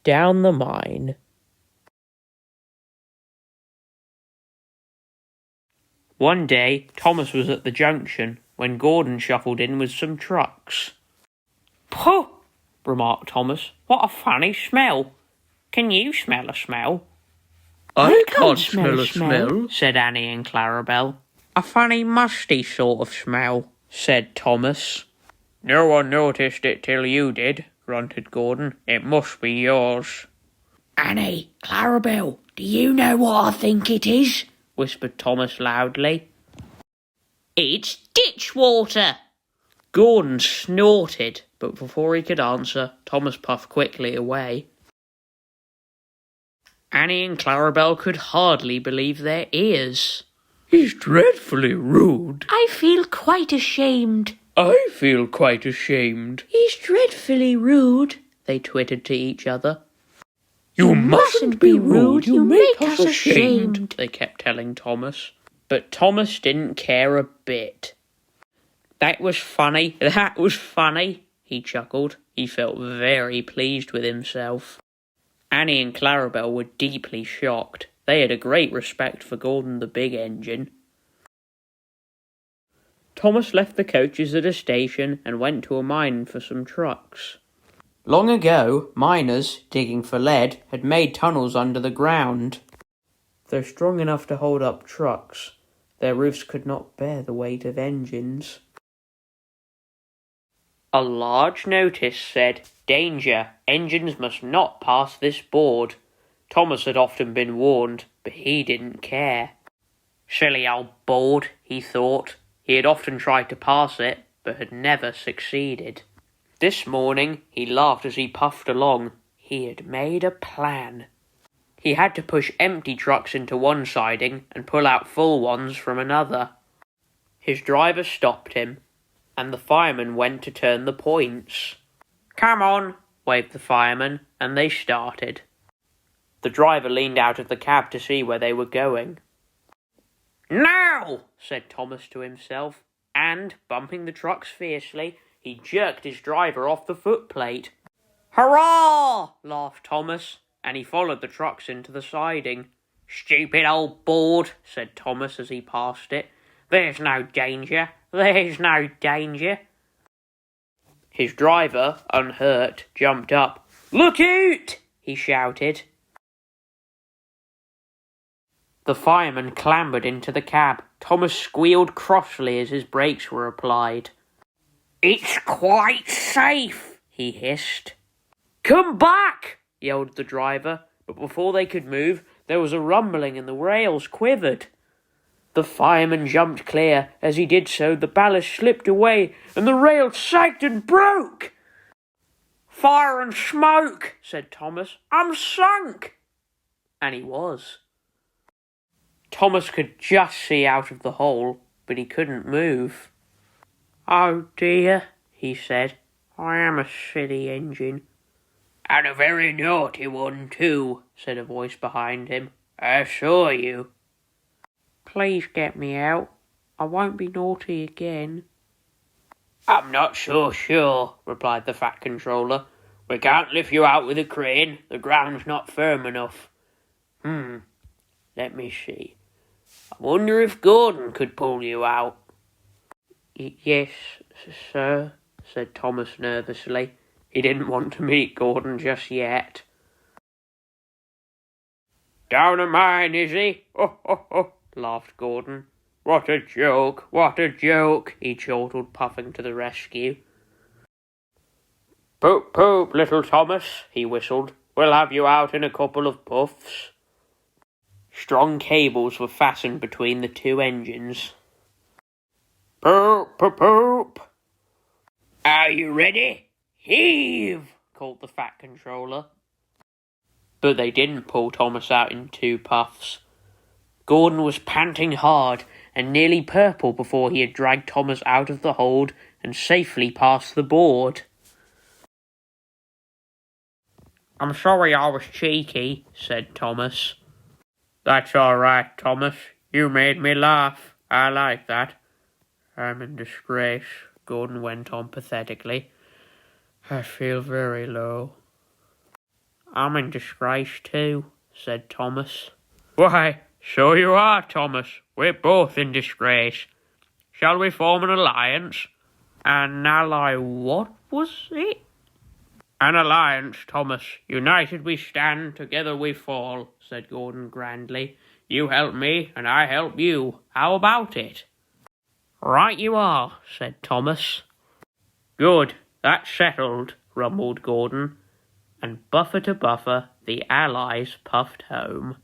down the mine. One day, Thomas was at the junction when Gordon shuffled in with some trucks. "Pooh!" remarked Thomas. "What a funny smell. Can you smell a smell?" "I can't smell a smell," said Annie and Clarabel. "A funny musty sort of smell," said Thomas. "No one noticed it till you did," grunted Gordon. "It must be yours." "Annie, Clarabel, do you know what I think it is?" whispered Thomas loudly. "It's ditch water!" Gordon snorted, but before he could answer, Thomas puffed quickly away. Annie and Clarabel could hardly believe their ears. "He's dreadfully rude." "I feel quite ashamed." "I feel quite ashamed." "He's dreadfully rude," they twittered to each other. You mustn't be rude, you make us ashamed," they kept telling Thomas. But Thomas didn't care a bit. That was funny, he chuckled. He felt very pleased with himself. Annie and Clarabel were deeply shocked. They had a great respect for Gordon the Big Engine. Thomas left the coaches at a station and went to a mine for some trucks. Long ago, miners, digging for lead, had made tunnels under the ground. Though strong enough to hold up trucks, their roofs could not bear the weight of engines. A large notice said, "Danger, engines must not pass this board." Thomas had often been warned, but he didn't care. Silly old board, he thought. He had often tried to pass it, but had never succeeded. This morning he laughed as he puffed along. He had made a plan. He had to push empty trucks into one siding and pull out full ones from another. His driver stopped him, and the fireman went to turn the points. "Come on," waved the fireman, and they started. The driver leaned out of the cab to see where they were going. "Now!" said Thomas to himself, and, bumping the trucks fiercely, he jerked his driver off the footplate. "Hurrah!" laughed Thomas, and he followed the trucks into the siding. "Stupid old board," said Thomas as he passed it. "There's no danger. There's no danger." His driver, unhurt, jumped up. "Look out!" he shouted. The fireman clambered into the cab. Thomas squealed crossly as his brakes were applied. "It's quite safe," he hissed. "Come back!" yelled the driver, but before they could move, there was a rumbling and the rails quivered. The fireman jumped clear. As he did so, the ballast slipped away and the rail sagged and broke. "Fire and smoke," said Thomas. "I'm sunk!" And he was. Thomas could just see out of the hole, but he couldn't move. "Oh dear," he said. "I am a silly engine." "And a very naughty one too," said a voice behind him. "I saw you." "Please get me out. I won't be naughty again." "I'm not so sure," replied the Fat Controller. "We can't lift you out with a crane. The ground's not firm enough." Let me see. I wonder if Gordon could pull you out." Yes, sir," said Thomas nervously. He didn't want to meet Gordon just yet. "Down a mine, is he? Oh, oh, oh," laughed Gordon. "What a joke, what a joke," he chortled, puffing to the rescue. "Poop, poop, little Thomas," he whistled. "We'll have you out in a couple of puffs." Strong cables were fastened between the two engines. "Poop, poop, poop." "Are you ready? Heave!" called the Fat Controller. But they didn't pull Thomas out in 2 puffs. Gordon was panting hard and nearly purple before he had dragged Thomas out of the hold and safely past the board. "I'm sorry I was cheeky," said Thomas. "That's all right, Thomas. You made me laugh. I like that." "I'm in disgrace," Gordon went on pathetically. "I feel very low." I'm in disgrace too, said Thomas. Why, so you are, Thomas. We're both in disgrace. Shall we form an alliance? An ally what was it? An alliance, Thomas. United we stand, together we fall, said Gordon grandly. You help me, and I help you. How about it? Right you are, said Thomas. Good, that's settled, rumbled Gordon, and buffer to buffer the allies puffed home.